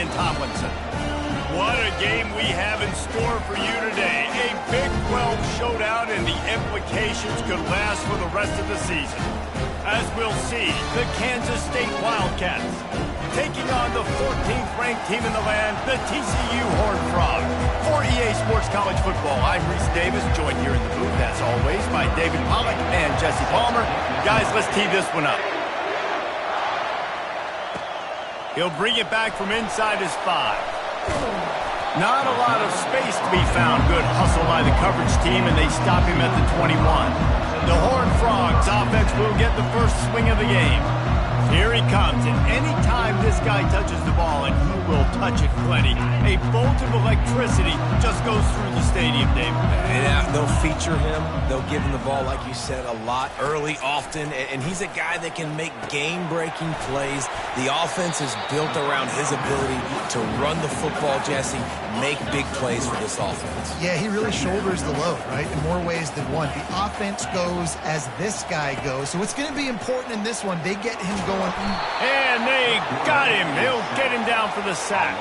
Ryan Tomlinson. What a game we have in store for you today. A Big 12 showdown, and the implications could last for the rest of the season. As we'll see, the Kansas State Wildcats taking on the 14th ranked team in the land, the TCU Horned Frogs. For EA Sports College Football, I'm Reese Davis, joined here in the booth, as always, by David Pollack and Jesse Palmer. Guys, let's tee this one up. He'll bring it back from inside his 5. Not a lot of space to be found. Good hustle by the coverage team, and they stop him at the 21. The Horned Frogs offense will get the first swing of the game. Here he comes, and anytime this guy touches the ball, and he will touch it plenty, a bolt of electricity just goes through the stadium, David. And they'll feature him. They'll give him the ball, like you said, a lot, early, often, and he's a guy that can make game-breaking plays. The offense is built around his ability to run the football, Jesse, make big plays for this offense. Yeah, he really shoulders the load, right, in more ways than one. The offense goes as this guy goes, so it's going to be important in this one. They get him going. And they got him. He'll get him down for the sack.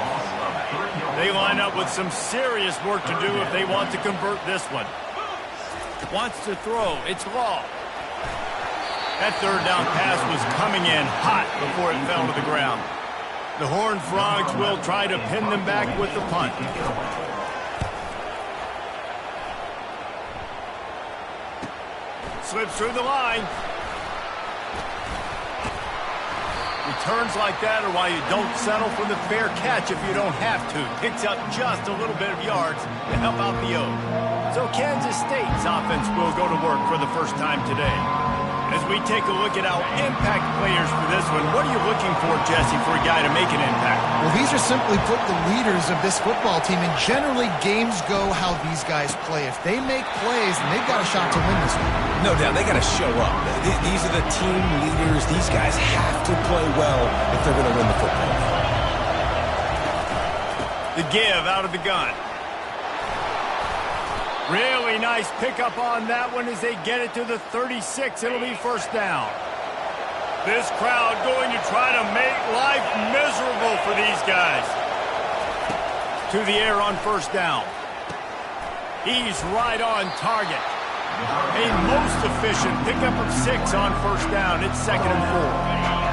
They line up with some serious work to do if they want to convert this one. Wants to throw. It's Law. That third down pass was coming in hot before it fell to the ground. The Horned Frogs will try to pin them back with the punt. Slips through the line. Returns like that are why you don't settle for the fair catch if you don't have to. Picks up just a little bit of yards to help out the O. So Kansas State's offense will go to work for the first time today. As we take a look at our impact players for this one, what are you looking for, Jesse, for a guy to make an impact? Well, these are simply put the leaders of this football team, and generally games go how these guys play. If they make plays, then they've got a shot to win this one. No doubt, they got to show up. These are the team leaders. These guys have to play well if they're going to win the football game. The give out of the gun. Really nice pickup on that one as they get it to the 36. It'll be first down. This crowd going to try to make life miserable for these guys. To the air on first down. He's right on target. A most efficient pickup of 6 on first down. It's 2nd and 4.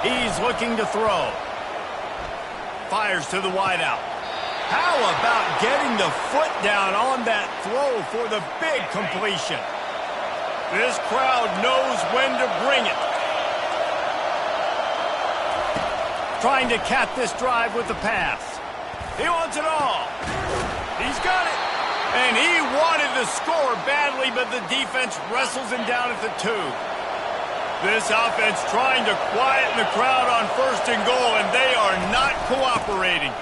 He's looking to throw. Fires to the wideout. How about getting the foot down on that throw for the big completion? This crowd knows when to bring it. Trying to cap this drive with the pass. He wants it all. He's got it. And he wanted to score badly, but the defense wrestles him down at the 2. This offense trying to quieten the crowd on 1st and goal, and they are not cooperating.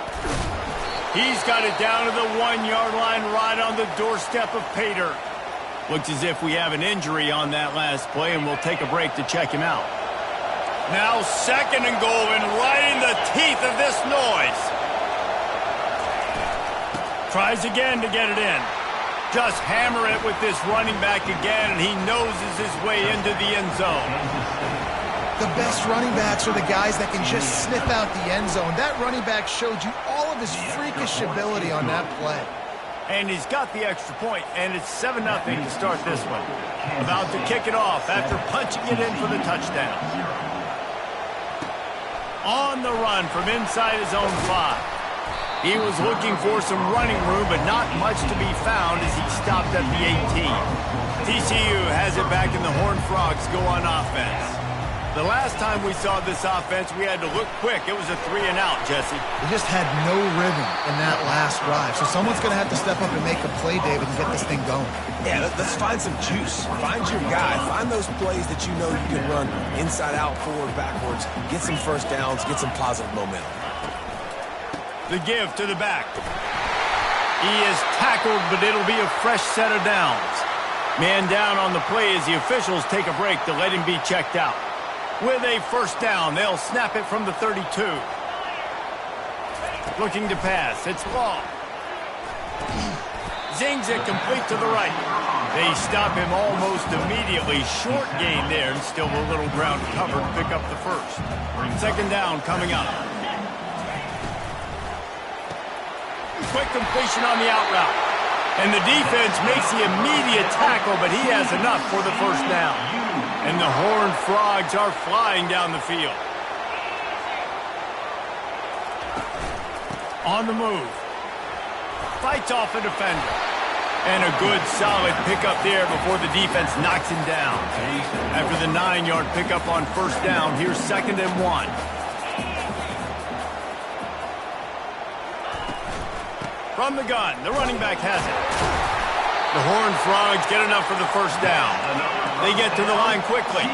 He's got it down to the 1-yard line right on the doorstep of pay dirt. Looks as if we have an injury on that last play, and we'll take a break to check him out. Now 2nd and goal, and right in the teeth of this noise. Tries again to get it in. Just hammer it with this running back again, and he noses his way into the end zone. The best running backs are the guys that can just sniff out the end zone. That running back showed you all of his freakish ability on that play. And he's got the extra point, and it's 7-0 to start this one. About to kick it off after punching it in for the touchdown. On the run from inside his own 5. He was looking for some running room, but not much to be found as he stopped at the 18. TCU has it back, and the Horned Frogs go on offense. The last time we saw this offense, we had to look quick. It was a 3-and-out, Jesse. They just had no rhythm in that last drive, so someone's going to have to step up and make a play, David, and get this thing going. Yeah, let's find some juice. Find your guy. Find those plays that you know you can run inside out, forward, backwards. Get some first downs. Get some positive momentum. The give to the back. He is tackled, but it'll be a fresh set of downs. Man down on the play as the officials take a break to let him be checked out. With a first down, they'll snap it from the 32. Looking to pass. It's Law. Zings it complete to the right. They stop him almost immediately. Short gain there, and still a little ground covered to pick up the first. Second down coming up. Quick completion on the out route. And the defense makes the immediate tackle, but he has enough for the first down. And the Horned Frogs are flying down the field. On the move. Fights off a defender. And a good, solid pickup there before the defense knocks him down. After the 9-yard pickup on first down, here's 2nd and 1. From the gun, the running back has it. The Horned Frogs get enough for the first down. They get to the line quickly.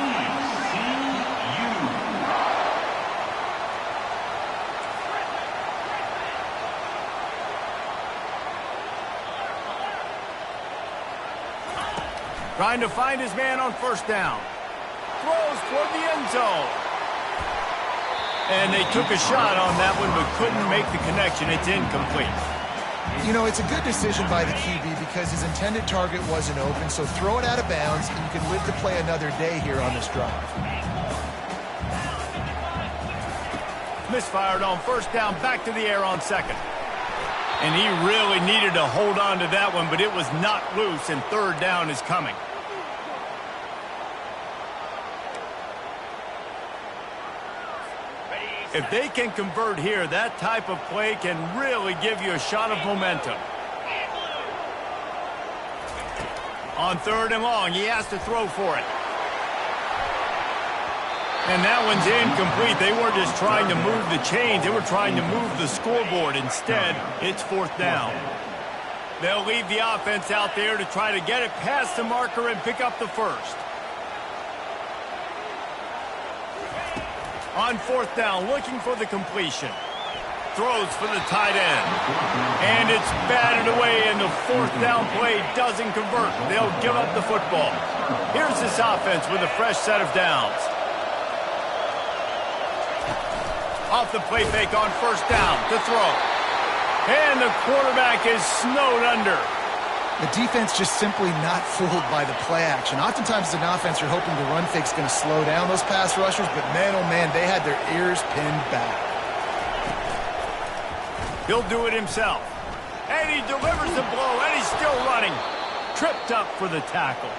Trying to find his man on first down. Throws toward the end zone. And they took a shot on that one, but couldn't make the connection. It's incomplete. You know, it's a good decision by the QB because his intended target wasn't open, so throw it out of bounds, and you can live to play another day here on this drive. Misfired on first down, back to the air on second. And he really needed to hold on to that one, but it was not loose, and third down is coming. If they can convert here, that type of play can really give you a shot of momentum. On 3rd and long, he has to throw for it. And that one's incomplete. They weren't just trying to move the chains. They were trying to move the scoreboard. Instead, it's 4th down. They'll leave the offense out there to try to get it past the marker and pick up the first. On 4th down, looking for the completion. Throws for the tight end. And it's batted away, and the 4th down play doesn't convert. They'll give up the football. Here's this offense with a fresh set of downs. Off the play fake on first down to throw. And the quarterback is snowed under. The defense just simply not fooled by the play action. Oftentimes, as an offense, you're hoping the run fake's going to slow down those pass rushers, but man, oh man, they had their ears pinned back. He'll do it himself. And he delivers the blow, and he's still running. Tripped up for the tackle.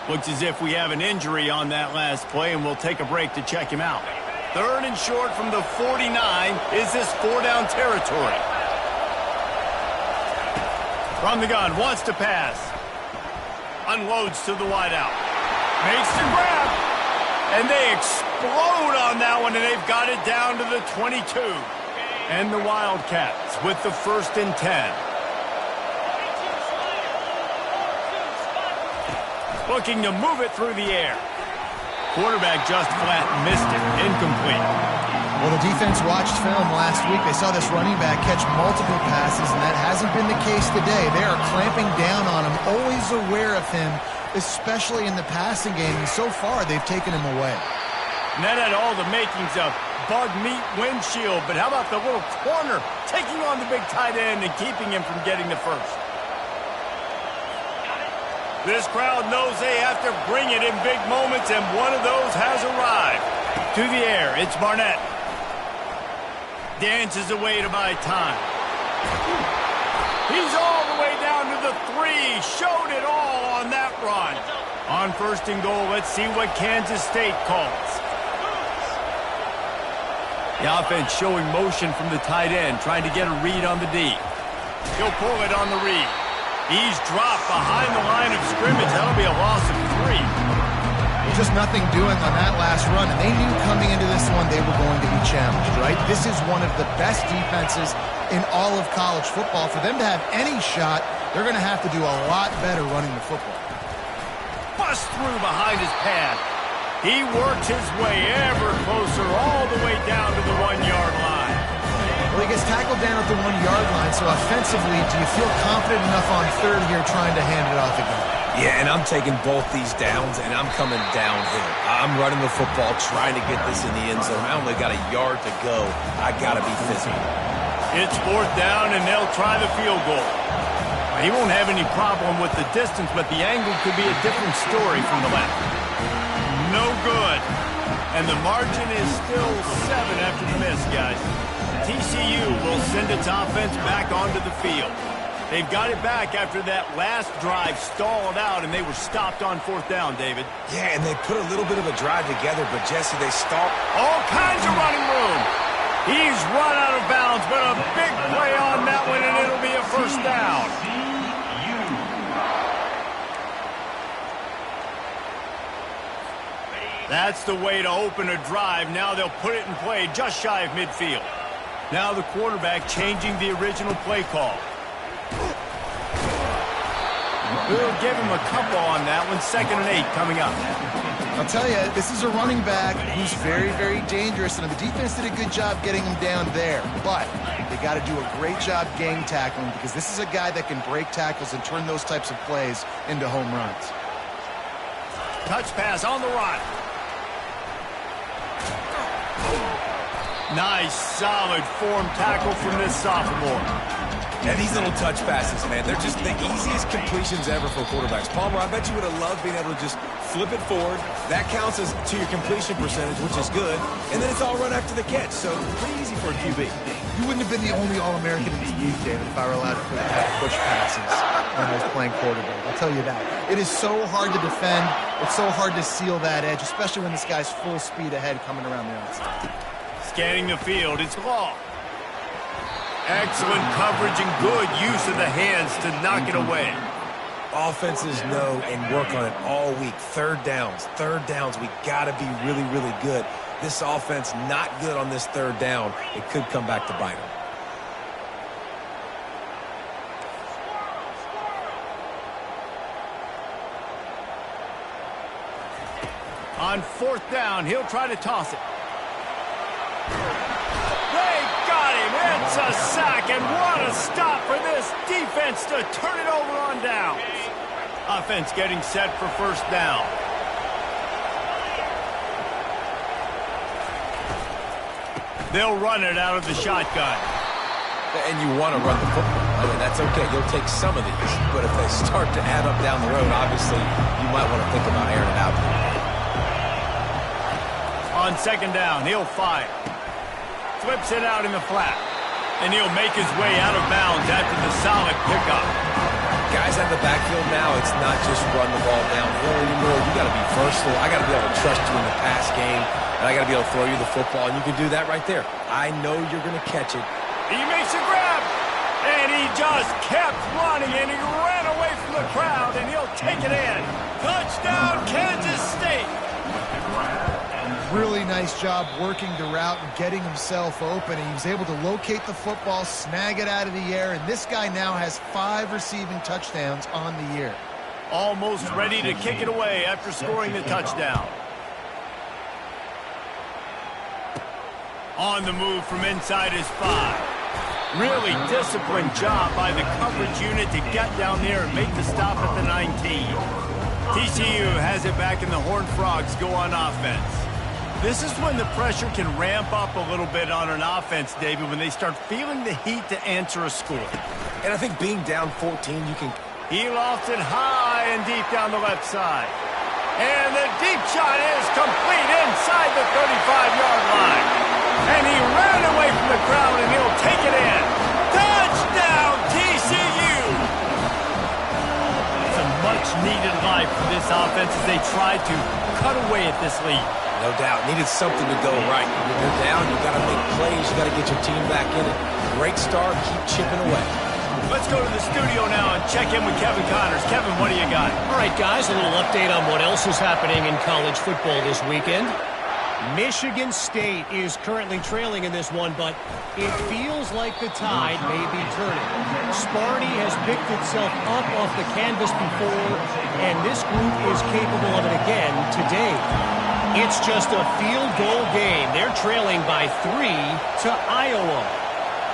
Looks as if we have an injury on that last play, and we'll take a break to check him out. 3rd and short from the 49. Is this 4-down territory? From the gun, wants to pass. Unloads to the wideout. Makes the grab. And they explode on that one, and they've got it down to the 22. And the Wildcats with the 1st and 10. Looking to move it through the air. Quarterback just flat missed it. Incomplete. Well, the defense watched film last week. They saw this running back catch multiple passes, and that hasn't been the case today. They are clamping down on him, always aware of him, especially in the passing game. And so far, they've taken him away. And that had all the makings of bug meat windshield. But how about the little corner taking on the big tight end and keeping him from getting the first? This crowd knows they have to bring it in big moments, and one of those has arrived. To the air, it's Barnett. Dances away to buy time. He's all the way down to the 3. Showed it all on that run. On 1st and goal, let's see what Kansas State calls. The offense showing motion from the tight end, trying to get a read on the D. He'll pull it on the read. He's dropped behind the line of scrimmage. That'll be a loss of 3. Just nothing doing on that last run, and they knew coming into this one they were going to be challenged, right? This is one of the best defenses in all of college football. For them to have any shot, they're going to have to do a lot better running the football. Bust through behind his pad. He works his way ever closer all the way down to the 1-yard line. Well, he gets tackled down at the 1-yard line, so offensively, do you feel confident enough on 3rd here trying to hand it off again? Yeah, and I'm taking both these downs, and I'm coming downhill. I'm running the football, trying to get this in the end zone. I only got a yard to go. I got to be physical. It's 4th down, and they'll try the field goal. He won't have any problem with the distance, but the angle could be a different story from the left. No good. And the margin is still 7 after the miss, guys. TCU will send its offense back onto the field. They've got it back after that last drive stalled out, and they were stopped on 4th down, David. Yeah, and they put a little bit of a drive together, but, Jesse, they stalled. All kinds of running room. He's run out of bounds, but a big play on that one, and it'll be a first down. That's the way to open a drive. Now they'll put it in play just shy of midfield. Now the quarterback changing the original play call. We'll give him a couple on that one. 2nd and 8 coming up. I'll tell you, this is a running back who's very, very dangerous, and the defense did a good job getting him down there. But they got to do a great job game tackling, because this is a guy that can break tackles and turn those types of plays into home runs. Touch pass on the run. Nice, solid form tackle from this sophomore. And these little touch passes, man, they're just the easiest completions ever for quarterbacks. Palmer, I bet you would have loved being able to just flip it forward. That counts as to your completion percentage, which is good. And then it's all run after the catch, so pretty easy for a QB. You wouldn't have been the only All-American in the league, David, if I were allowed to push passes when I was playing quarterback. I'll tell you that. It is so hard to defend. It's so hard to seal that edge, especially when this guy's full speed ahead coming around the outside. Scanning the field, it's Law. Excellent coverage and good use of the hands to knock it away. Offenses know and work on it all week. Third downs, we got to be really, really good. This offense not good on this 3rd down. It could come back to bite them. On 4th down, he'll try to toss it. They got him. It's a sack, and what a stop for this defense to turn it over on downs. Offense getting set for 1st down. They'll run it out of the shotgun. And you want to run the football. I mean, that's okay. You'll take some of these. But if they start to add up down the road, obviously, you might want to think about airing it out. On 2nd down, he'll fire. Flips it out in the flat. And he'll make his way out of bounds after the solid pickup. Guys out of the backfield now, it's not just run the ball downhill anymore. You got to be versatile. I got to be able to trust you in the pass game. And I got to be able to throw you the football. And you can do that right there. I know you're going to catch it. He makes a grab. And he just kept running. And he ran away from the crowd. And he'll take it in. Touchdown, Kansas State. Really nice job working the route and getting himself open. He was able to locate the football, snag it out of the air, and this guy now has 5 receiving touchdowns on the year. Almost ready to kick it away after scoring the touchdown. On the move from inside his 5. Really disciplined job by the coverage unit to get down there and make the stop at the 19. TCU has it back, and the Horned Frogs go on offense. This is when the pressure can ramp up a little bit on an offense, David, when they start feeling the heat to answer a score. And I think being down 14, you can... He lofts it high and deep down the left side. And the deep shot is complete inside the 35-yard line. And he ran away from the crowd, and he'll take it in. Touchdown, TCU! It's a much-needed life for this offense as they try to cut away at this lead. No doubt. Needed something to go right. When you're down, you got to make plays. You got to get your team back in it. Great start. Keep chipping away. Let's go to the studio now and check in with Kevin Connors. Kevin, what do you got? All right, guys, a little update on what else is happening in college football this weekend. Michigan State is currently trailing in this one, but it feels like the tide may be turning. Sparty has picked itself up off the canvas before, and this group is capable of it again today. It's just a field goal game. They're trailing by 3 to Iowa.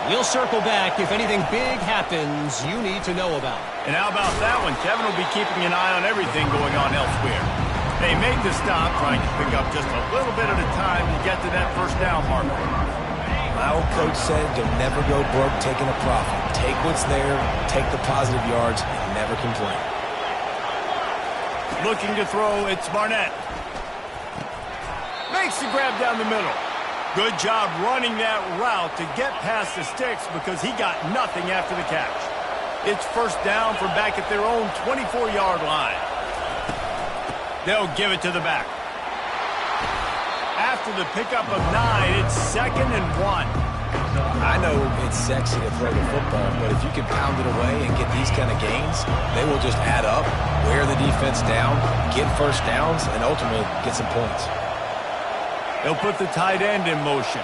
We'll circle back if anything big happens you need to know about. And how about that one? Kevin will be keeping an eye on everything going on elsewhere. They make the stop, trying to pick up just a little bit at a time to get to that 1st down marker. My old coach said you'll never go broke taking a profit. Take what's there, take the positive yards, and never complain. Looking to throw, it's Barnett. Makes the grab down the middle. Good job running that route to get past the sticks because he got nothing after the catch. It's first down from back at their own 24-yard line. They'll give it to the back. After the pickup of 9, it's 2nd and 1. I know it's sexy to throw the football, but if you can pound it away and get these kind of gains, they will just add up, wear the defense down, get first downs, and ultimately get some points. They'll put the tight end in motion.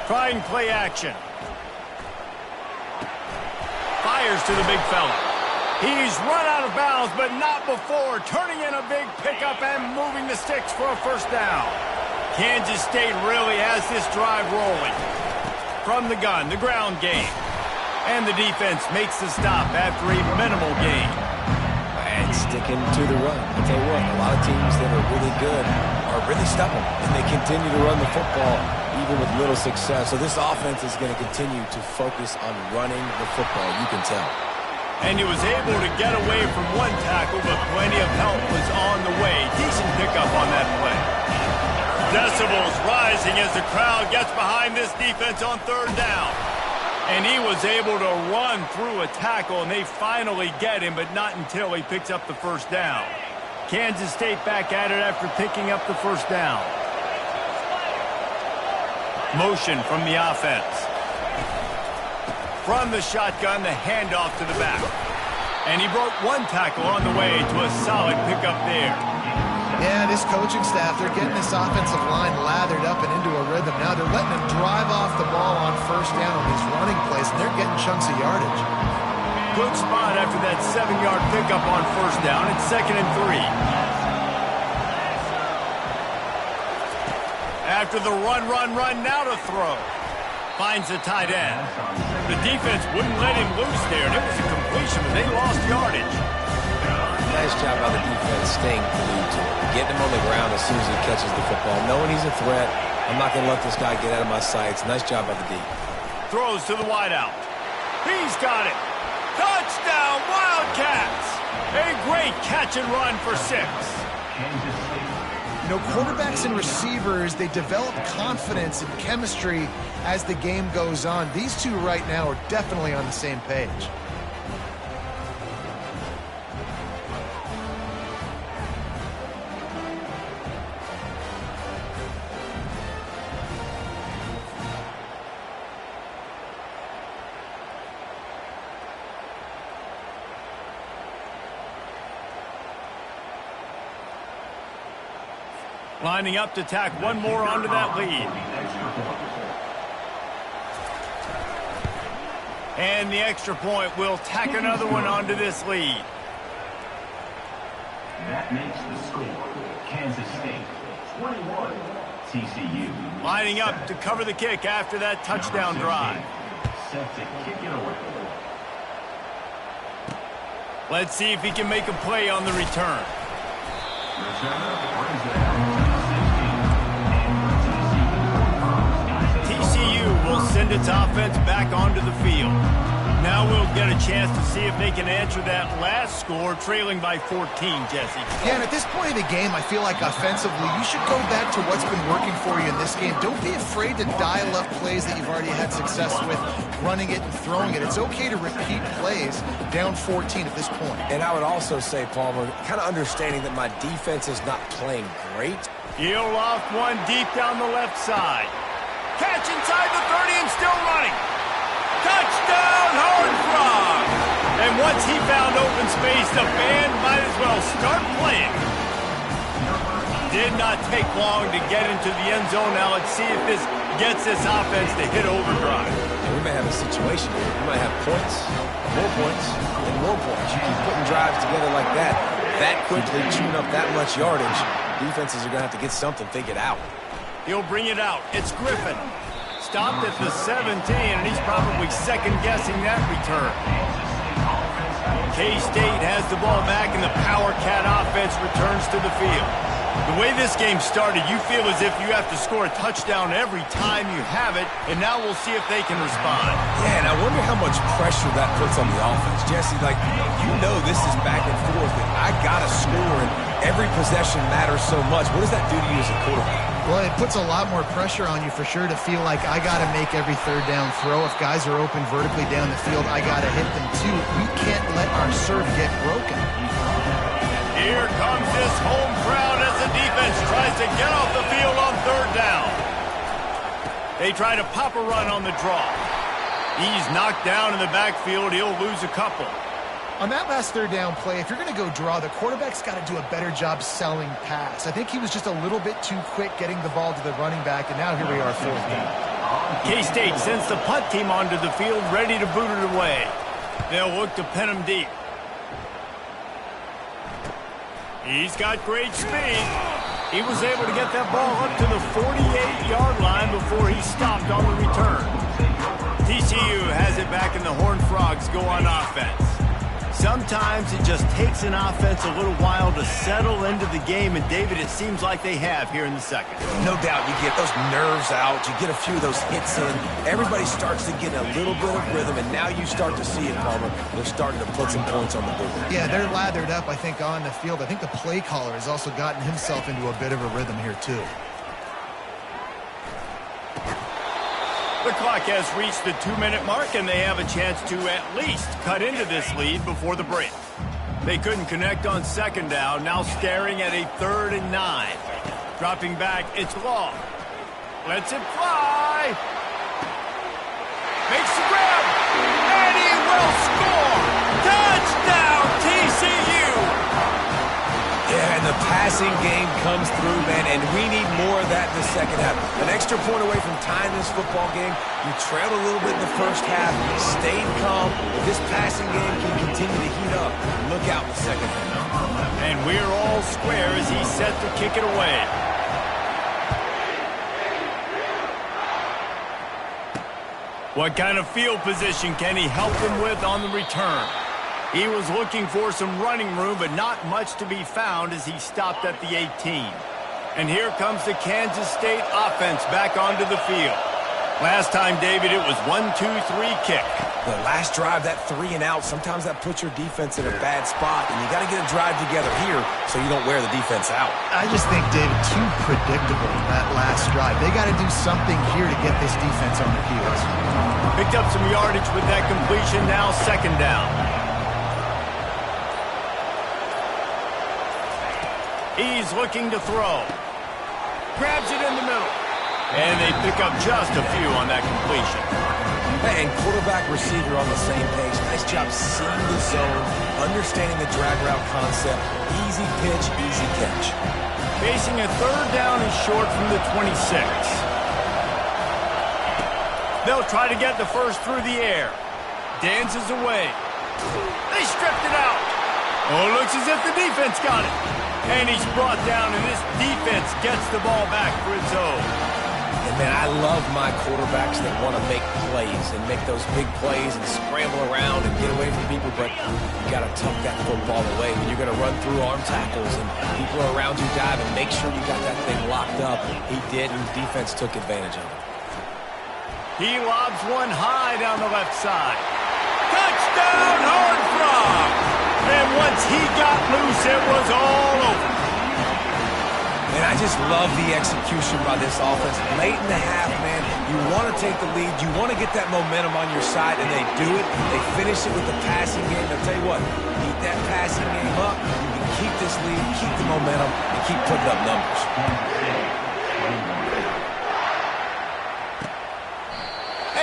Trying play action. Fires to the big fella. He's run out of bounds, but not before turning in a big pickup and moving the sticks for a first down. Kansas State really has this drive rolling. From the gun, the ground game. And the defense makes the stop after a minimal gain. And sticking to the run. I'll tell you what, a lot of teams that are really good are really stubborn, and they continue to run the football even with little success. So this offense is going to continue to focus on running the football, you can tell. And he was able to get away from one tackle, but plenty of help was on the way. Decent pickup on that play. Decibels rising as the crowd gets behind this defense on 3rd down. And he was able to run through a tackle, and they finally get him, but not until he picks up the first down. Kansas State back at it after picking up the first down. Motion from the offense. From the shotgun, the handoff to the back. And he broke one tackle on the way to a solid pickup there. Yeah, this coaching staff, they're getting this offensive line lathered up and into a rhythm. Now they're letting him drive off the ball on first down on these running plays, and they're getting chunks of yardage. Good spot after that 7-yard pickup on first down. It's 2nd and 3. After the run, now to throw. Finds the tight end. The defense wouldn't let him loose there, and it was a completion, but they lost yardage. Nice job by the defense staying glued to it. Getting him on the ground as soon as he catches the football. Knowing he's a threat, I'm not going to let this guy get out of my sights. Nice job by the D. Throws to the wideout. He's got it. Touchdown, Wildcats! A great catch and run for 6. You know, quarterbacks and receivers, they develop confidence and chemistry as the game goes on. These two right now are definitely on the same page. Lining up to tack one more onto that lead. And the extra point will tack another one onto this lead. That makes the score Kansas State 21, TCU. Lining up to cover the kick after that touchdown drive. Set to kick it away. Let's see if he can make a play on the return. TCU will send its offense back onto the field. Now we'll get a chance to see if they can answer that last score, trailing by 14, Jesse. Yeah, and at this point of the game, I feel like offensively, you should go back to what's been working for you in this game. Don't be afraid to dial up plays that you've already had success with, running it and throwing it. It's okay to repeat plays down 14 at this point. And I would also say, Palmer, kind of understanding that my defense is not playing great. He'll loft one deep down the left side. Catch inside the 30 and still running. Touchdown, Horned Frog! And once he found open space, the band might as well start playing. Did not take long to get into the end zone. Now let's see if this gets this offense to hit overdrive. We may have a situation here. We might have points, and more points. You keep putting drives together like that quickly, chewing up that much yardage, defenses are going to have to get something figured out. He'll bring it out. It's Griffin. Stopped at the 17, and he's probably second-guessing that return. K-State has the ball back, and the Power Cat offense returns to the field. The way this game started, you feel as if you have to score a touchdown every time you have it, and now we'll see if they can respond. Yeah, and I wonder how much pressure that puts on the offense. Jesse, like, you know this is back and forth, and I got to score, and every possession matters so much. What does that do to you as a quarterback? Well, it puts a lot more pressure on you for sure to feel like I got to make every third down throw. If guys are open vertically down the field, I got to hit them too. We can't let our serve get broken. Here comes this home crowd as the defense tries to get off the field on third down. They try to pop a run on the draw. He's knocked down in the backfield. He'll lose a couple. On that last third down play, if you're going to go draw, the quarterback's got to do a better job selling pass. I think he was just a little bit too quick getting the ball to the running back, and now here we are, fourth down. K-State sends the punt team onto the field, ready to boot it away. They'll look to pin him deep. He's got great speed. He was able to get that ball up to the 48-yard line before he stopped on the return. TCU has it back, and the Horned Frogs go on offense. Sometimes it just takes an offense a little while to settle into the game, and David, it seems like they have here in the second. No doubt you get those nerves out, you get a few of those hits in, everybody starts to get a little bit of rhythm, and now you start to see it, Palmer. They're starting to put some points on the board. Yeah, they're lathered up, I think, on the field. I think the play caller has also gotten himself into a bit of a rhythm here, too. The clock has reached the 2-minute mark, and they have a chance to at least cut into this lead before the break. They couldn't connect on second down, now staring at a 3rd and 9. Dropping back, it's Law. Lets it fly. Makes the grab, and he will score. Touchdown, TCU. Yeah, and the passing game comes through, man, and we need more of that in the second half. An extra point away from tying this football game. You trailed a little bit in the first half, stayed calm. If this passing game can continue to heat up, look out in the second half. And we're all square as he's set to kick it away. What kind of field position can he help them with on the return? He was looking for some running room, but not much to be found as he stopped at the 18. And here comes the Kansas State offense back onto the field. Last time, David, it was 1-2-3 kick. The last drive, that 3 and out, sometimes that puts your defense in a bad spot, and you got to get a drive together here so you don't wear the defense out. I just think, David, too predictable that last drive. They got to do something here to get this defense on the heels. Picked up some yardage with that completion, now second down. He's looking to throw. Grabs it in the middle. And they pick up just a few on that completion. And quarterback receiver on the same page. Nice job seeing the zone, understanding the drag route concept. Easy pitch, easy catch. Facing a 3rd down and short from the 26. They'll try to get the first through the air. Dances away. They stripped it out. Oh, looks as if the defense got it. And he's brought down, and this defense gets the ball back for its own. And, man, I love my quarterbacks that want to make plays and make those big plays and scramble around and get away from people, but you got to tuck that football away when you're going to run through arm tackles and people are around you diving. Make sure you got that thing locked up. He did, and defense took advantage of it. He lobs one high down the left side. Touchdown, Horned Frogs! And once he got loose, it was all over. And I just love the execution by this offense. Late in the half, man, you want to take the lead. You want to get that momentum on your side, and they do it. They finish it with the passing game. I'll tell you what, keep that passing game up. You can keep this lead, keep the momentum, and keep putting up numbers.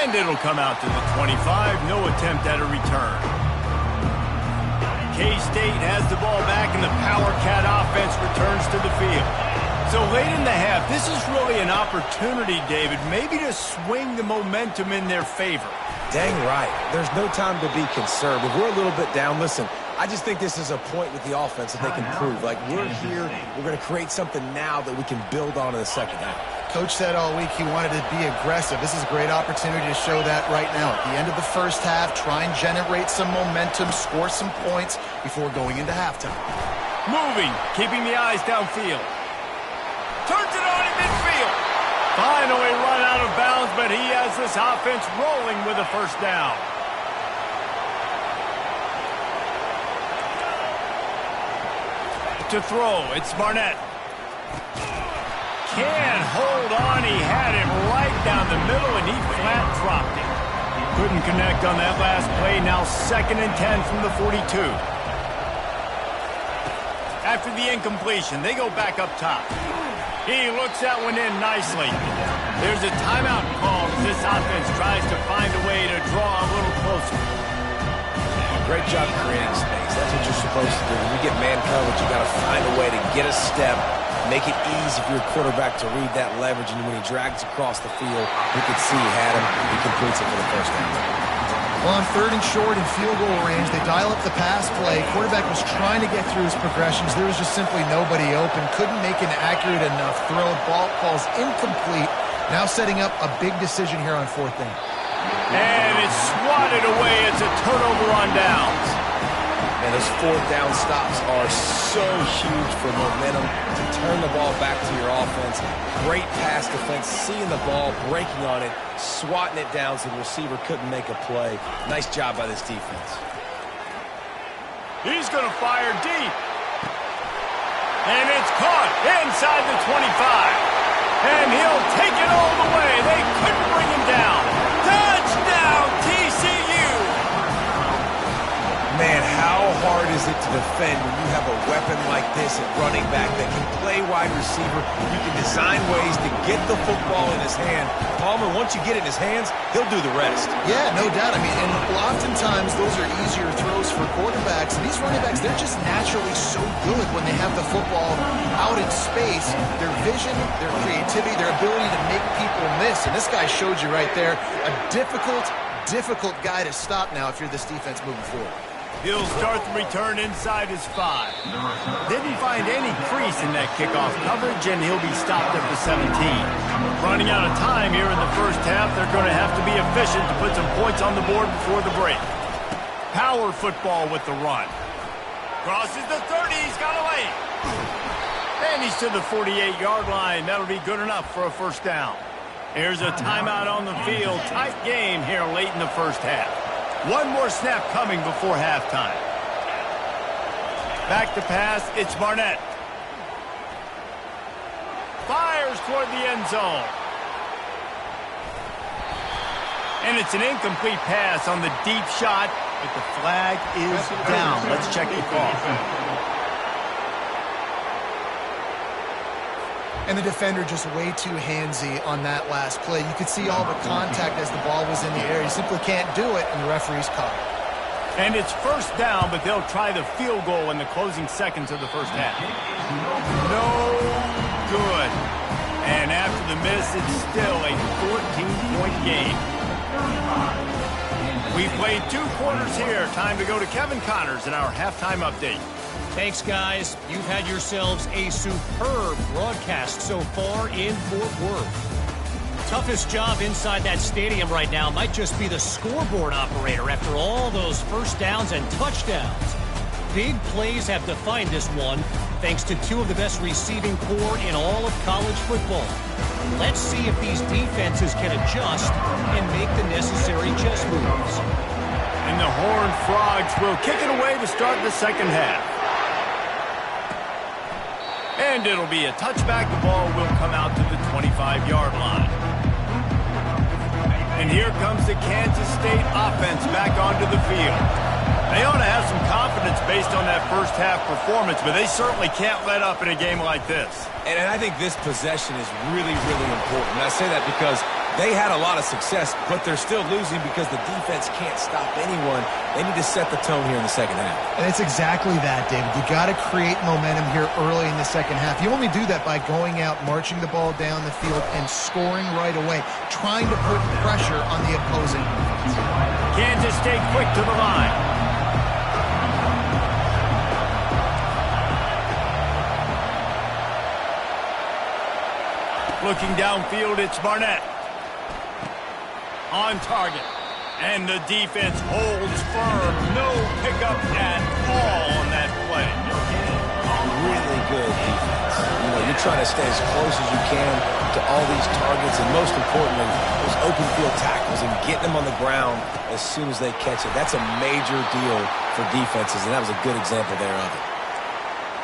And it'll come out to the 25. No attempt at a return. K-State has the ball back, and the Power Cat offense returns to the field. So late in the half, this is really an opportunity, David, maybe to swing the momentum in their favor. Dang right. There's no time to be concerned. If we're a little bit down, listen, I just think this is a point with the offense that they can prove. Like, we're here, we're going to create something now that we can build on in the second half. Coach said all week he wanted to be aggressive. This is a great opportunity to show that right now. At the end of the first half, try and generate some momentum, score some points before going into halftime. Moving, keeping the eyes downfield. Turns it on in midfield. Finally run out of bounds, but he has this offense rolling with a first down. To throw, it's Barnett. Can't hold on. He had it right down the middle, and he flat dropped it. Couldn't connect on that last play. Now 2nd and 10 from the 42. After the incompletion, they go back up top. He looks that one in nicely. There's a timeout call as this offense tries to find a way to draw a little closer. Great job creating space. That's what you're supposed to do. When you get man coverage, you got to find a way to get a step, make it easy for your quarterback to read that leverage, and when he drags across the field, you could see he had him. He completes it for the first down. Well, on 3rd and short and field goal range, they dial up the pass play. Quarterback was trying to get through his progressions. There was just simply nobody open. Couldn't make an accurate enough throw. Ball falls incomplete. Now setting up a big decision here on 4th down. And it's swatted away. It's a turnover on downs. And those 4th down stops are so huge for momentum to turn the ball back to your offense. Great pass defense, seeing the ball, breaking on it, swatting it down so the receiver couldn't make a play. Nice job by this defense. He's going to fire deep. And it's caught inside the 25. And he'll take it all the way. They couldn't bring him down. Touchdown, TCU! Man, how hard is it to defend when you have a weapon like this at running back that can play wide receiver? You can design ways to get the football in his hand. Palmer, once you get it in his hands, he'll do the rest. Yeah, no doubt. I mean, and oftentimes those are easier throws for quarterbacks. And these running backs, they're just naturally so good when they have the football out in space. Their vision, their creativity, their ability to make people miss. And this guy showed you right there, a difficult guy to stop now if you're this defense moving forward. He'll start the return inside his 5. Didn't find any crease in that kickoff coverage, and he'll be stopped at the 17. Running out of time here in the first half, they're going to have to be efficient to put some points on the board before the break. Power football with the run. Crosses the 30, he's got away. And he's to the 48-yard line. That'll be good enough for a first down. Here's a timeout on the field. Tight game here late in the first half. One more snap coming before halftime. Back to pass, it's Barnett. Fires toward the end zone. And it's an incomplete pass on the deep shot, but the flag is down. Let's check the call. And the defender just way too handsy on that last play. You could see all the contact as the ball was in the air. You simply can't do it, and the referee's caught it. And it's first down, but they'll try the field goal in the closing seconds of the first half. No good. And after the miss, it's still a 14-point game. We've played 2 quarters here. Time to go to Kevin Connors in our halftime update. Thanks, guys. You've had yourselves a superb broadcast so far in Fort Worth. Toughest job inside that stadium right now might just be the scoreboard operator after all those first downs and touchdowns. Big plays have defined this one, thanks to 2 of the best receiving corps in all of college football. Let's see if these defenses can adjust and make the necessary chess moves. And the Horned Frogs will kick it away to start the second half. And it'll be a touchback. The ball will come out to the 25-yard line. And here comes the Kansas State offense back onto the field. They ought to have some confidence based on that first half performance, but they certainly can't let up in a game like this. And I think this possession is really, really important. And I say that because they had a lot of success, but they're still losing because the defense can't stop anyone. They need to set the tone here in the second half. And it's exactly that, David. You got to create momentum here early in the second half. You only do that by going out, marching the ball down the field, and scoring right away, trying to put pressure on the opposing defense. Kansas State quick to the line. Looking downfield, it's Barnett. On target. And the defense holds firm. No pickup at all on that play. Really good defense. You're trying to stay as close as you can to all these targets, and most importantly, those open field tackles and getting them on the ground as soon as they catch it. That's a major deal for defenses, and that was a good example there of it.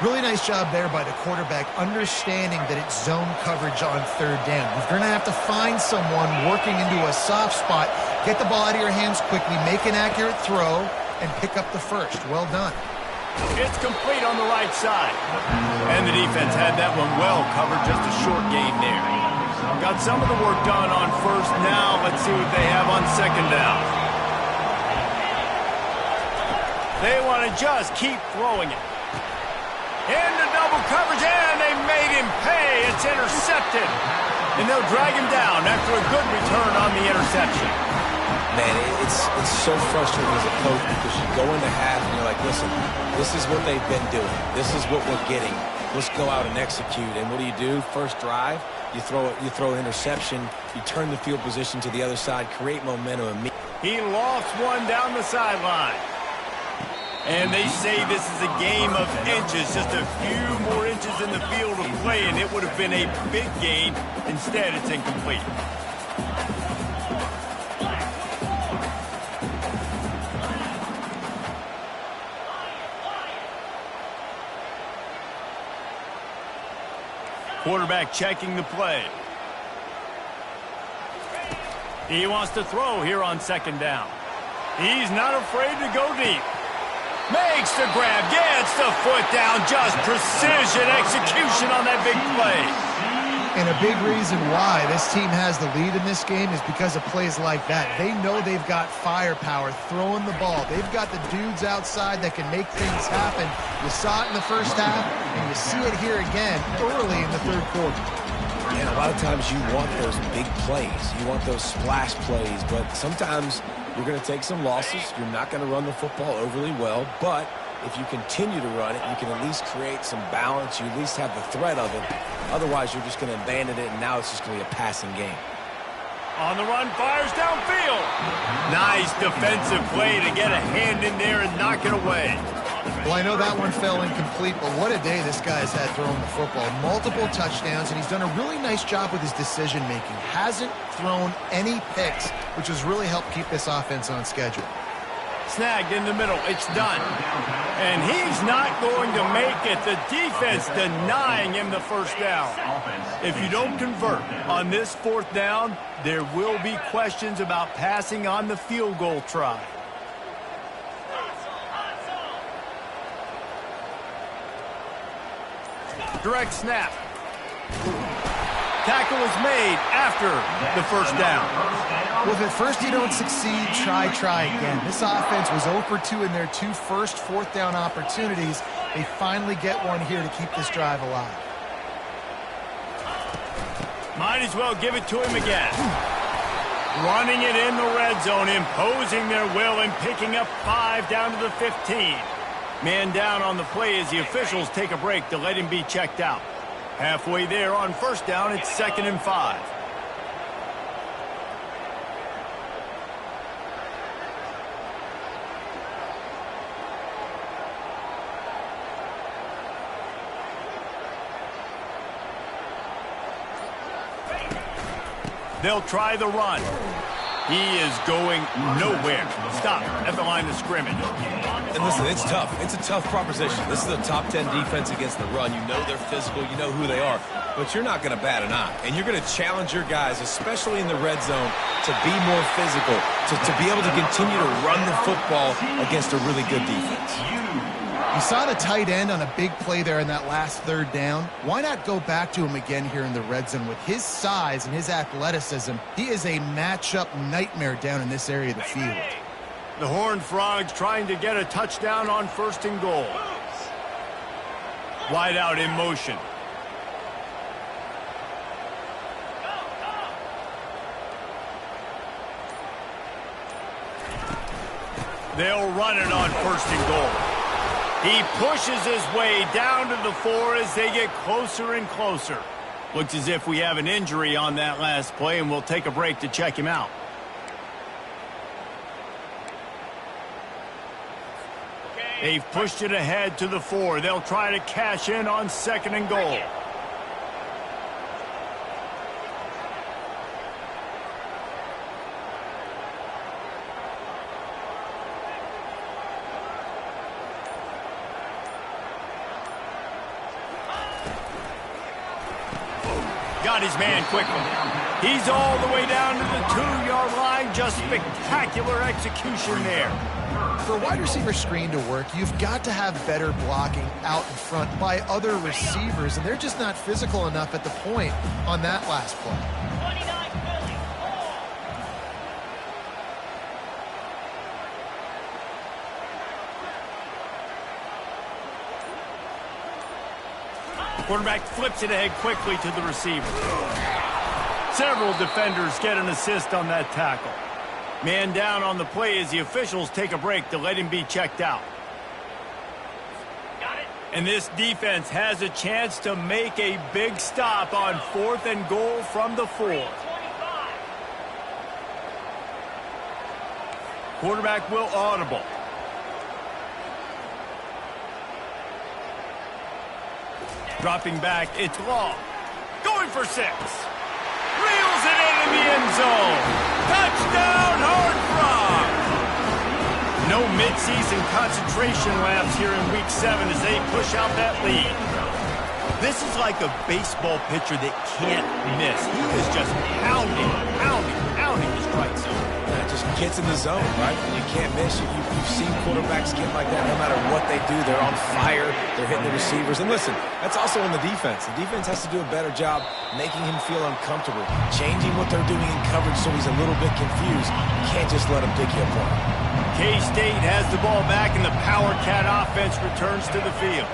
Really nice job there by the quarterback, understanding that it's zone coverage on third down. You're going to have to find someone working into a soft spot, get the ball out of your hands quickly, make an accurate throw, and pick up the first. Well done. It's complete on the right side. And the defense had that one well covered, just a short gain there. Got some of the work done on first. Now let's see what they have on second down. They want to just keep throwing it. Into double coverage, and they made him pay. It's intercepted. And they'll drag him down after a good return on the interception. Man, it's so frustrating as a coach because you go into half and you're like, listen, this is what they've been doing. This is what we're getting. Let's go out and execute. And what do? First drive, you throw an interception, you turn the field position to the other side, create momentum. He lost one down the sideline. And they say this is a game of inches, just a few more inches in the field of play, and it would have been a big gain. Instead, it's incomplete. Quarterback checking the play. He wants to throw here on second down. He's not afraid to go deep. Makes the grab, gets the foot down, just precision execution on that big play. And a big reason why this team has the lead in this game is because of plays like that. They know they've got firepower throwing the ball. They've got the dudes outside that can make things happen. You saw it in the first half, and you see it here again early in the third quarter. And a lot of times you want those big plays. You want those splash plays, but sometimes you're going to take some losses. You're not going to run the football overly well, but if you continue to run it, you can at least create some balance. You at least have the threat of it. Otherwise, you're just going to abandon it, and now it's just going to be a passing game. On the run, fires downfield. Nice defensive play to get a hand in there and knock it away. Well, I know that one fell incomplete, but what a day this guy's had throwing the football. Multiple touchdowns, and he's done a really nice job with his decision-making. Hasn't thrown any picks, which has really helped keep this offense on schedule. Snagged in the middle. It's done. And he's not going to make it. The defense denying him the first down. If you don't convert on this fourth down, there will be questions about passing on the field goal try. Direct snap. Tackle is made after the first down. Well, if at first you don't succeed, try again. This offense was 0 for 2 in their two first fourth down opportunities. They finally get one here to keep this drive alive. Might as well give it to him again. Running it in the red zone, imposing their will and picking up 5 down to the 15. Man down on the play as the officials take a break to let him be checked out. Halfway there on first down, it's 2nd and 5. They'll try the run. He is going nowhere. Stop at the line of scrimmage. And listen, it's tough. It's a tough proposition. This is a top 10 defense against the run. You know they're physical. You know who they are. But you're not going to bat an eye. And you're going to challenge your guys, especially in the red zone, to be more physical, to be able to continue to run the football against a really good defense. You saw the tight end on a big play there in that last third down. Why not go back to him again here in the red zone? With his size and his athleticism, he is a matchup nightmare down in this area of the field. The Horned Frogs trying to get a touchdown on 1st and goal. Wide out in motion. They'll run it on 1st and goal. He pushes his way down to the 4 as they get closer and closer. Looks as if we have an injury on that last play, and we'll take a break to check him out. They've pushed it ahead to the 4. They'll try to cash in on 2nd and goal. Got his man quickly. He's all the way down to the 2-yard line. Just spectacular execution there. For a wide receiver screen to work, you've got to have better blocking out in front by other receivers, and they're just not physical enough at the point on that last play. Quarterback flips it ahead quickly to the receiver. Several defenders get an assist on that tackle. Man down on the play as the officials take a break to let him be checked out. And this defense has a chance to make a big stop on 4th and goal from the 4. Quarterback will audible. Dropping back, it's Law. Going for 6. Reels it in the end zone. Touchdown, Hard Rock! No midseason concentration laps here in Week 7 as they push out that lead. This is like a baseball pitcher that can't miss. He is just pounding the strike zone. It just gets in the zone, right? You can't miss. You've seen quarterbacks get like that. No matter what they do, they're on fire. They're hitting the receivers. And listen, that's also on the defense. The defense has to do a better job making him feel uncomfortable, changing what they're doing in coverage so he's a little bit confused. You can't just let him pick you apart. K-State has the ball back, and the Power Cat offense returns to the field.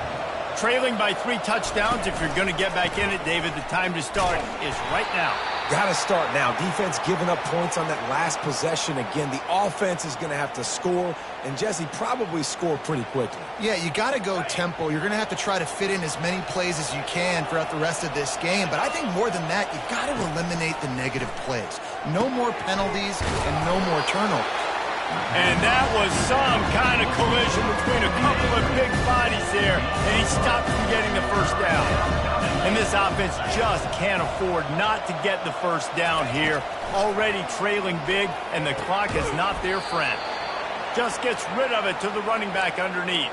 Trailing by 3 touchdowns. If you're going to get back in it, David, the time to start is right now. Got to start now. Defense giving up points on that last possession. Again, the offense is going to have to score, and Jesse probably score pretty quickly. Yeah, you got to go tempo. You're going to have to try to fit in as many plays as you can throughout the rest of this game. But I think more than that, you've got to eliminate the negative plays. No more penalties and no more turnovers. And that was some kind of collision between a couple of big bodies there, and he stopped from getting the first down. And this offense just can't afford not to get the first down here. Already trailing big, and the clock is not their friend. Just gets rid of it to the running back underneath.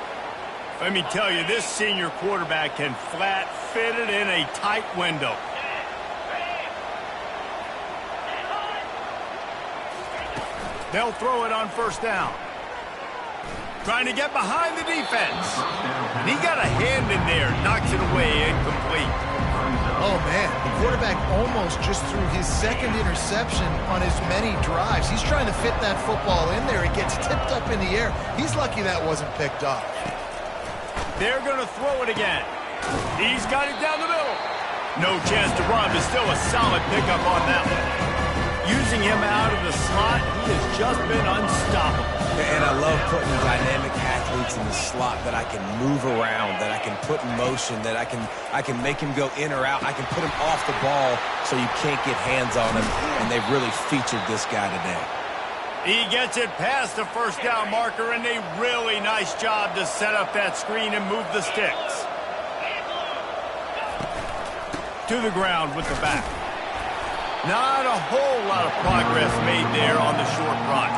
Let me tell you, this senior quarterback can flat fit it in a tight window. They'll throw it on first down. Trying to get behind the defense. And he got a hand in there, knocks it away, incomplete. Oh, man, the quarterback almost just threw his 2nd interception on as many drives. He's trying to fit that football in there. It gets tipped up in the air. He's lucky that wasn't picked off. They're going to throw it again. He's got it down the middle. No chance to run, but still a solid pickup on that one. Using him out of the slot, he has just been unstoppable. And I love putting dynamic athletes in the slot that I can move around, that I can put in motion, that I can make him go in or out. I can put him off the ball so you can't get hands on him, and they've really featured this guy today. He gets it past the first down marker, and a really nice job to set up that screen and move the sticks. To the ground with the back. Not a whole lot of progress made there on the short run.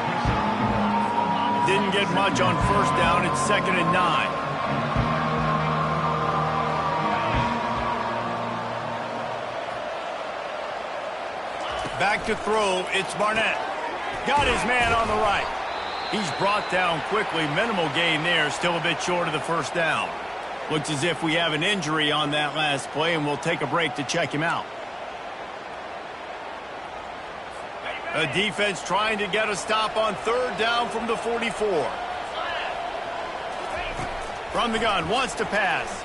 Didn't get much on first down. It's 2nd and 9. Back to throw. It's Barnett. Got his man on the right. He's brought down quickly. Minimal gain there. Still a bit short of the first down. Looks as if we have an injury on that last play, and we'll take a break to check him out. A defense trying to get a stop on 3rd down from the 44. From the gun, wants to pass.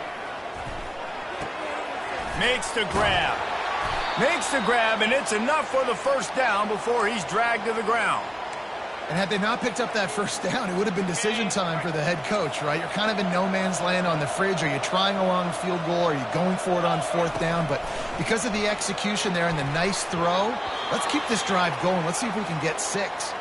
Makes the grab. Makes the grab, and it's enough for the first down before he's dragged to the ground. And had they not picked up that first down, it would have been decision time for the head coach, right? You're kind of in no man's land on the fridge. Are you trying a long field goal? Are you going for it on fourth down? But because of the execution there and the nice throw, let's keep this drive going. Let's see if we can get 6.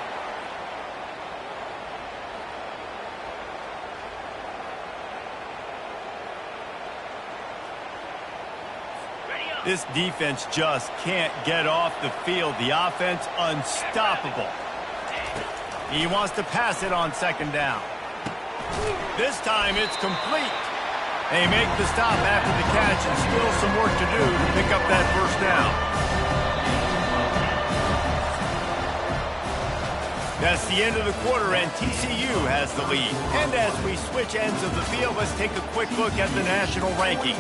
This defense just can't get off the field. The offense unstoppable. He wants to pass it on second down. This time it's complete. They make the stop after the catch and still some work to do to pick up that first down. That's the end of the quarter, and TCU has the lead. And as we switch ends of the field, let's take a quick look at the national rankings.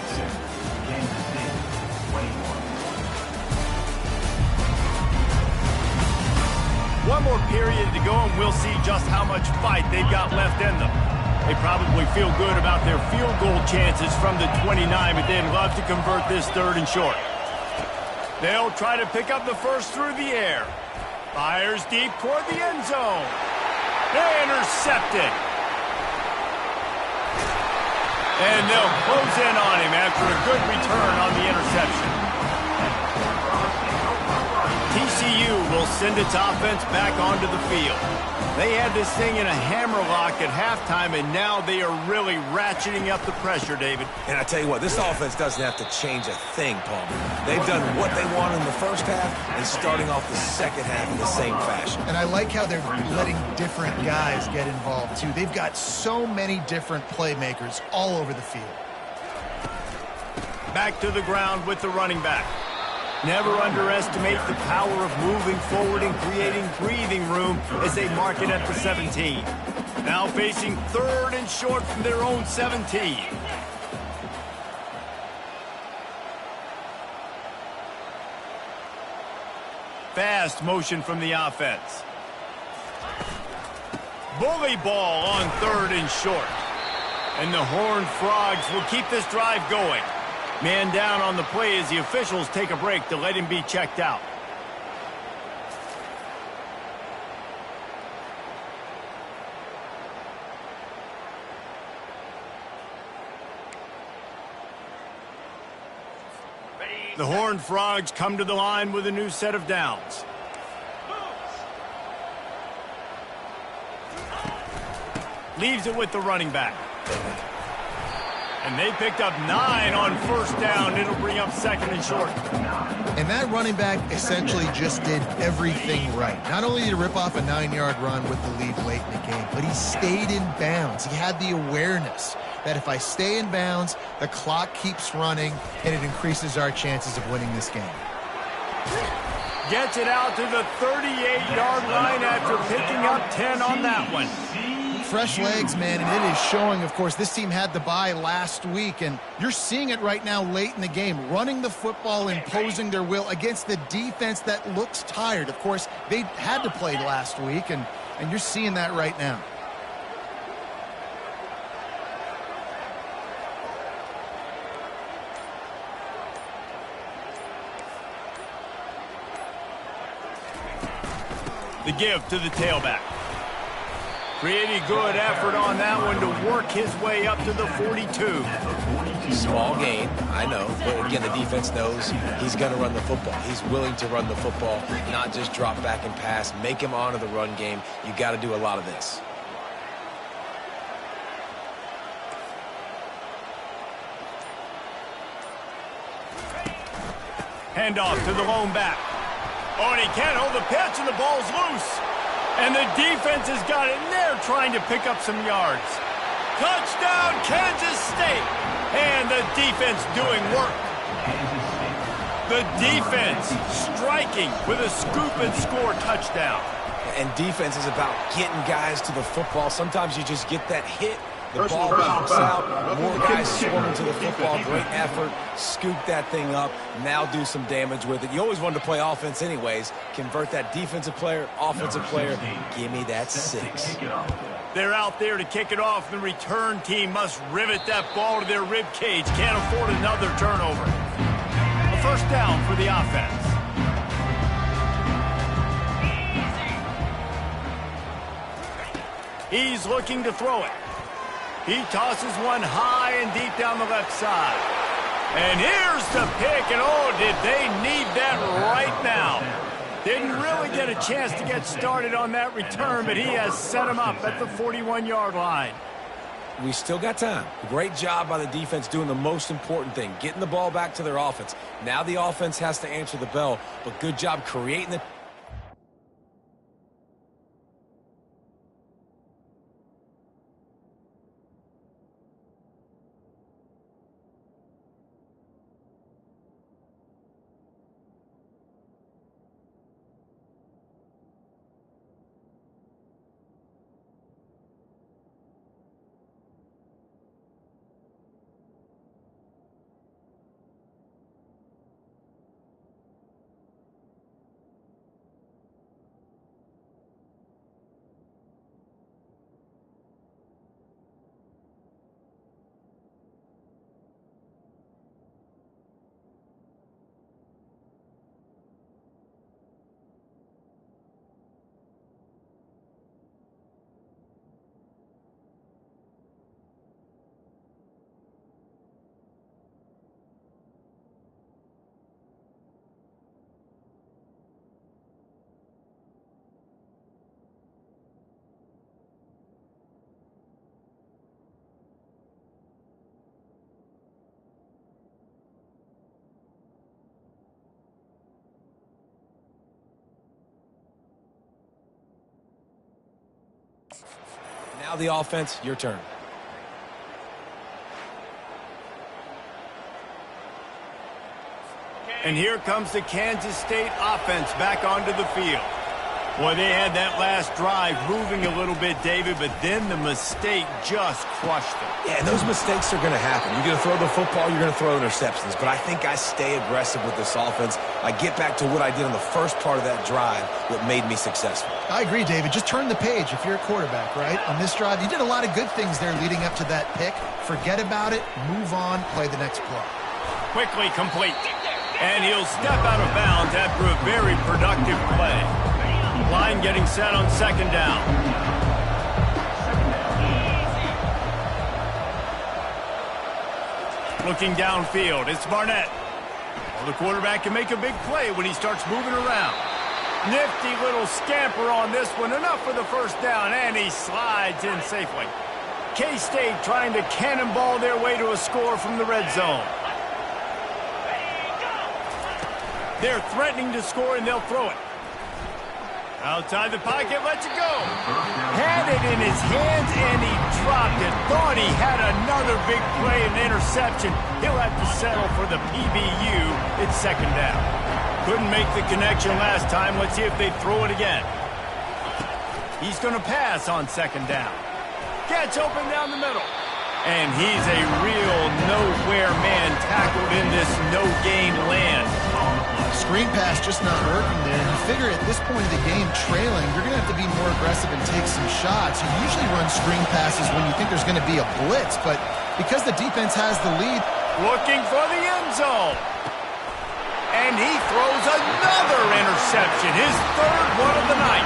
Kansas State, 21. One more period to go, and we'll see just how much fight they've got left in them. They probably feel good about their field goal chances from the 29, but they'd love to convert this third and short. They'll try to pick up the first through the air. Fires deep toward the end zone. Intercepted. And they'll close in on him after a good return on the interception. TCU will send its offense back onto the field. They had this thing in a hammerlock at halftime, and now they are really ratcheting up the pressure, David. And I tell you what, this offense doesn't have to change a thing, Palmer. They've done what they wanted in the first half and starting off the second half in the same fashion. And I like how they're letting different guys get involved, too. They've got so many different playmakers all over the field. Back to the ground with the running back. Never underestimate the power of moving forward and creating breathing room as they mark it at the 17. Now facing third and short from their own 17. Fast motion from the offense. Bully ball on third and short. And the Horned Frogs will keep this drive going. Man down on the play as the officials take a break to let him be checked out. The Horned Frogs come to the line with a new set of downs. Leaves it with the running back. And they picked up 9 on first down. It'll bring up second and short. And that running back essentially just did everything right. Not only did he rip off a 9-yard run with the lead late in the game, but he stayed in bounds. He had the awareness that if I stay in bounds, the clock keeps running, and it increases our chances of winning this game. Gets it out to the 38-yard line after picking up 10 on that one. Fresh legs, man, and it is showing. Of course, this team had the bye last week, and you're seeing it right now late in the game, running the football, imposing their will against the defense that looks tired. Of course, they had to play last week, and you're seeing that right now. The give to the tailback. Pretty good effort on that one to work his way up to the 42. Small gain, I know. But again, the defense knows he's going to run the football. He's willing to run the football, not just drop back and pass, make him honor the run game. You got to do a lot of this. Handoff to the lone back. Oh, and he can't hold the pitch, and the ball's loose. And the defense has got it, and they're trying to pick up some yards. Touchdown, Kansas State. And the defense doing work. The defense striking with a scoop and score touchdown. And defense is about getting guys to the football. Sometimes you just get that hit. The ball pops out, more guys swarming to the football, great effort, scoop that thing up, now do some damage with it. You always wanted to play offense anyways. Convert that defensive player, offensive player, give me that 6. They're out there to kick it off. The return team must rivet that ball to their rib cage. Can't afford another turnover. A first down for the offense. He's looking to throw it. He tosses one high and deep down the left side. And here's the pick, and oh, did they need that right now. Didn't really get a chance to get started on that return, but he has set him up at the 41-yard line. We still got time. Great job by the defense doing the most important thing, getting the ball back to their offense. Now the offense has to answer the bell, but good job creating the... Now the offense, your turn. And here comes the Kansas State offense back onto the field. Boy, they had that last drive moving a little bit, David, but then the mistake just crushed them. Yeah, and those mistakes are going to happen. You're going to throw the football, you're going to throw interceptions. But I think I stay aggressive with this offense. I get back to what I did on the first part of that drive, what made me successful. I agree, David. Just turn the page if you're a quarterback, right? On this drive, you did a lot of good things there leading up to that pick. Forget about it, move on, play the next play. Quickly complete. And he'll step out of bounds after a very productive play. Line getting set on second down. Looking downfield, it's Barnett. Well, the quarterback can make a big play when he starts moving around. Nifty little scamper on this one, enough for the first down, and he slides in safely. K-State trying to cannonball their way to a score from the red zone. They're threatening to score, and they'll throw it. Outside the pocket, lets it go. Had it in his hands, and he dropped it. Thought he had another big play and interception. He'll have to settle for the PBU. It's second down. Couldn't make the connection last time. Let's see if they throw it again. He's going to pass on second down. Gets open down the middle. And he's a real nowhere man tackled in this no-gain land. Screen pass just not working there. And you figure at this point of the game, trailing, you're going to have to be more aggressive and take some shots. You usually run screen passes when you think there's going to be a blitz, but because the defense has the lead. Looking for the end zone. And he throws another interception, his third one of the night.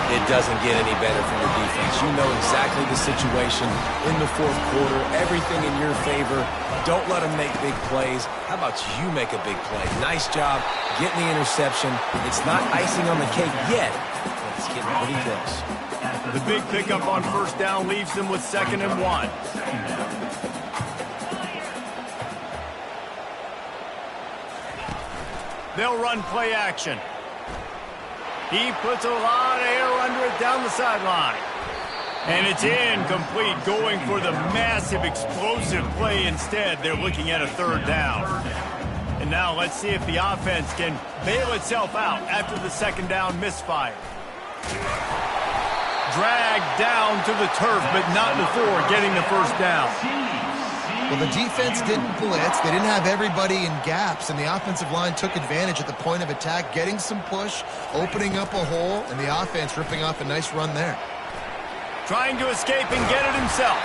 It doesn't get any better from your defense. You know exactly the situation in the fourth quarter, everything in your favor. Don't let them make big plays. How about you make a big play? Nice job getting the interception. It's not icing on the cake yet, but it's getting pretty close. The big pickup on first down leaves them with 2nd and 1. They'll run play action. He puts a lot of air under it down the sideline. And it's incomplete, going for the massive explosive play instead. They're looking at a third down. And now let's see if the offense can bail itself out after the second down misfire. Dragged down to the turf, but not before getting the first down. Well, the defense didn't blitz. They didn't have everybody in gaps, and the offensive line took advantage at the point of attack, getting some push, opening up a hole, and the offense ripping off a nice run there. Trying to escape and get it himself.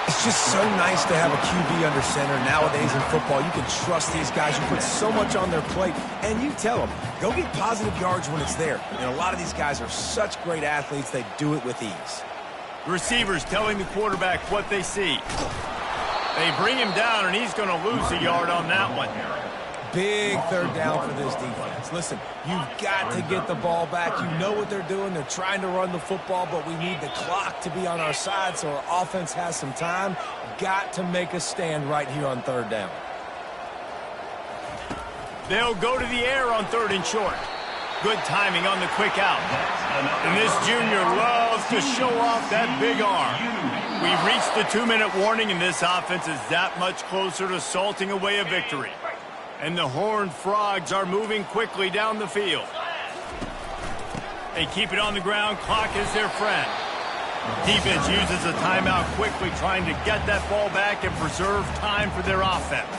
It's just so nice to have a QB under center. Nowadays in football, you can trust these guys. You put so much on their plate, and you tell them, go get positive yards when it's there. And a lot of these guys are such great athletes, they do it with ease. Receivers telling the quarterback what they see. They bring him down, and he's going to lose a yard on that one. Big third down for this defense. Listen, you've got to get the ball back. You know what they're doing. They're trying to run the football, but we need the clock to be on our side so our offense has some time. Got to make a stand right here on third down. They'll go to the air on 3rd and short. Good timing on the quick out. And this junior loves to show off that big arm. We've reached the 2-minute warning, and this offense is that much closer to salting away a victory. And the Horned Frogs are moving quickly down the field. They keep it on the ground. Clock is their friend. Defense uses a timeout quickly, trying to get that ball back and preserve time for their offense.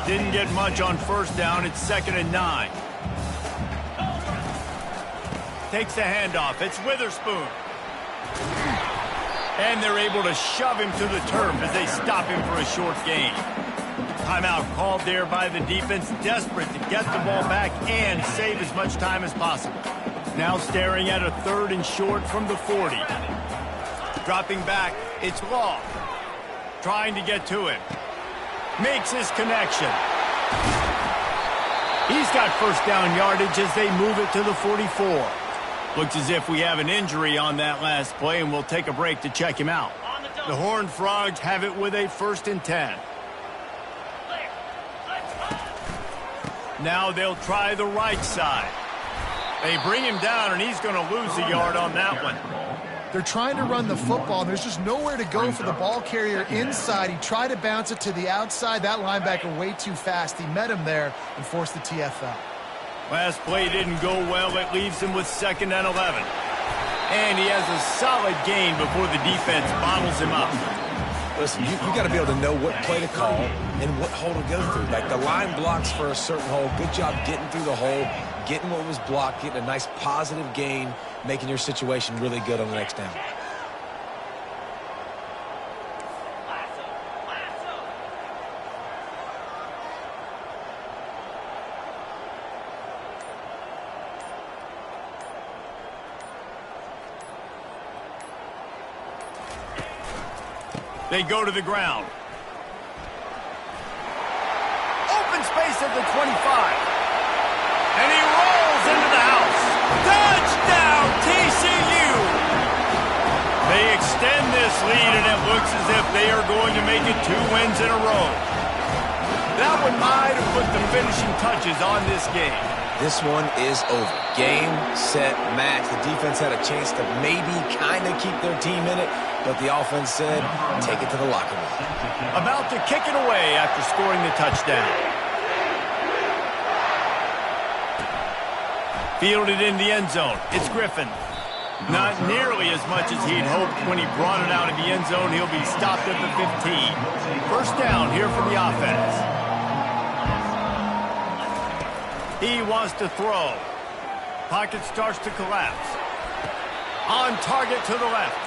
Didn't get much on 1st down. It's 2nd and 9. Takes the handoff. It's Witherspoon. And they're able to shove him to the turf as they stop him for a short gain. Timeout called there by the defense, desperate to get the ball back and save as much time as possible. Now staring at a 3rd and short from the 40. Dropping back, it's Law. Trying to get to him. Makes his connection. He's got 1st down yardage as they move it to the 44. Looks as if we have an injury on that last play, and we'll take a break to check him out. The Horned Frogs have it with a 1st and 10. Now they'll try the right side. They bring him down, and he's going to lose a yard on that one. They're trying to run the football, and there's just nowhere to go for the ball carrier inside. He tried to bounce it to the outside. That linebacker way too fast. He met him there and forced the TFL. Last play didn't go well. It leaves him with 2nd and 11. And he has a solid gain before the defense bottles him up. Listen, you got to be able to know what play to call and what hole to go through. Like the line blocks for a certain hole. Good job getting through the hole, getting what was blocked, getting a nice positive gain, making your situation really good on the next down. They go to the ground. Open space at the 25. And he rolls into the house. Touchdown, TCU! They extend this lead, and it looks as if they are going to make it 2 wins in a row. That one might have put the finishing touches on this game. This one is over. Game, set, match. The defense had a chance to maybe kind of keep their team in it, but the offense said, take it to the locker room. About to kick it away after scoring the touchdown. Fielded in the end zone. It's Griffin. Not nearly as much as he'd hoped when he brought it out of the end zone. He'll be stopped at the 15. 1st down here for the offense. He wants to throw. Pocket starts to collapse. On target to the left.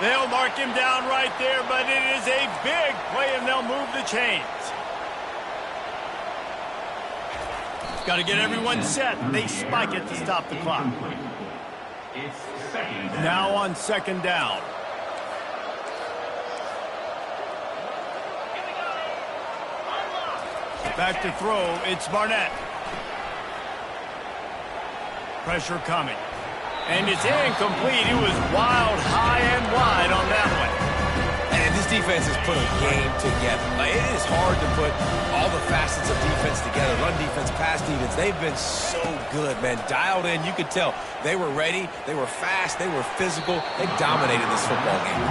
They'll mark him down right there, but it is a big play, and they'll move the chains. Got to get everyone set. They spike it to stop the clock. Now on 2nd down. Back to throw. It's Barnett. Pressure coming. And it's incomplete. He was wild, high, and wide on that one. And this defense has put a game together. Like, it is hard to put all the facets of defense together. Run defense, pass defense. They've been so good, man. Dialed in. You could tell they were ready. They were fast. They were physical. They dominated this football game.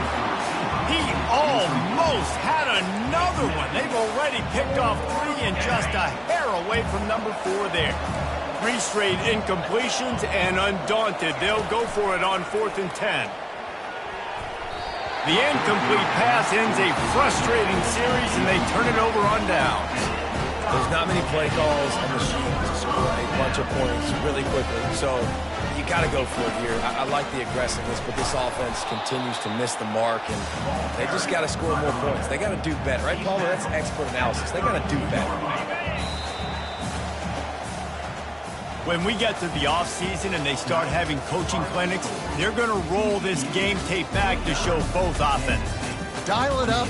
He almost had another one. They've already picked off 3 and just a hair away from number 4 there. 3 straight incompletions, and undaunted, they'll go for it on 4th and 10. The incomplete pass ends a frustrating series, and they turn it over on downs. There's not many play calls on the sheet to score a bunch of points really quickly, so you got to go for it here. I like the aggressiveness, but this offense continues to miss the mark, and they just got to score more points. They got to do better, right, Palmer? That's expert analysis. They got to do better. When we get to the offseason and they start having coaching clinics, they're going to roll this game tape back to show both offenses. Dial it up